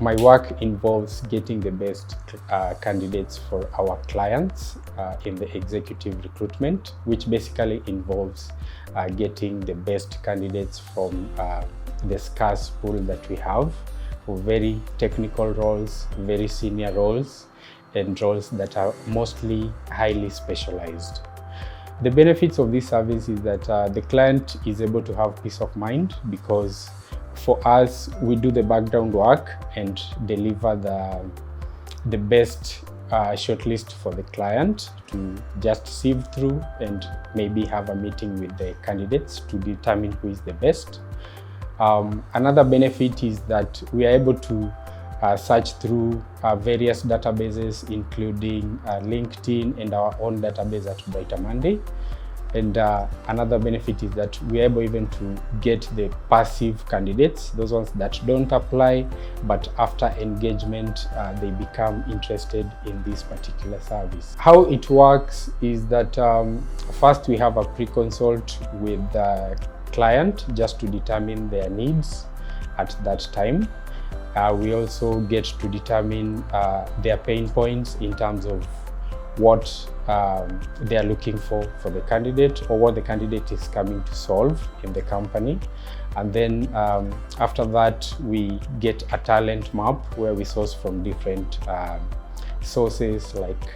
My work involves getting the best candidates for our clients in the executive recruitment, which basically involves getting the best candidates from the scarce pool that we have for very technical roles, very senior roles, and roles that are mostly highly specialized. The benefits of this service is that the client is able to have peace of mind, because for us, we do the background work and deliver the best shortlist for the client to just sieve through and maybe have a meeting with the candidates to determine who is the best. Another benefit is that we are able to search through various databases, including LinkedIn and our own database at BrighterMonday. And another benefit is that we are able even to get the passive candidates, those ones that don't apply, but after engagement, they become interested in this particular service. How it works is that first we have a pre-consult with the client just to determine their needs at that time. We also get to determine their pain points in terms of what they are looking for the candidate, or what the candidate is coming to solve in the company. And then after that, we get a talent map where we source from different sources like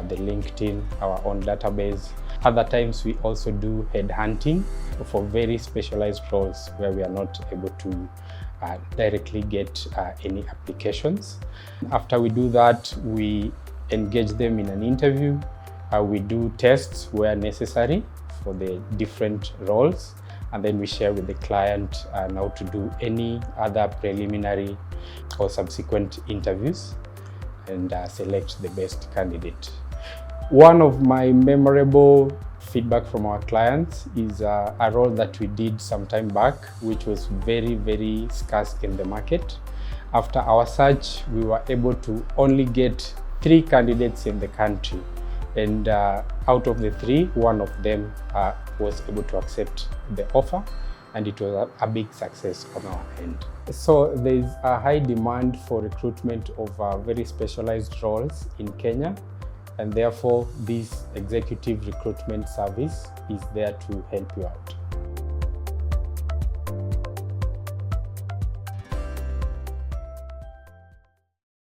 the LinkedIn, our own database. Other times we also do headhunting for very specialized roles where we are not able to directly get any applications. After we do that, we engage them in an interview. We do tests where necessary for the different roles, and then we share with the client now to do any other preliminary or subsequent interviews and select the best candidate. One of my memorable feedback from our clients is a role that we did some time back, which was very, very scarce in the market. After our search, we were able to only get 3 candidates in the country, and out of the 3, one of them was able to accept the offer, and it was a big success on our end. So there is a high demand for recruitment of very specialized roles in Kenya, and therefore this executive recruitment service is there to help you out.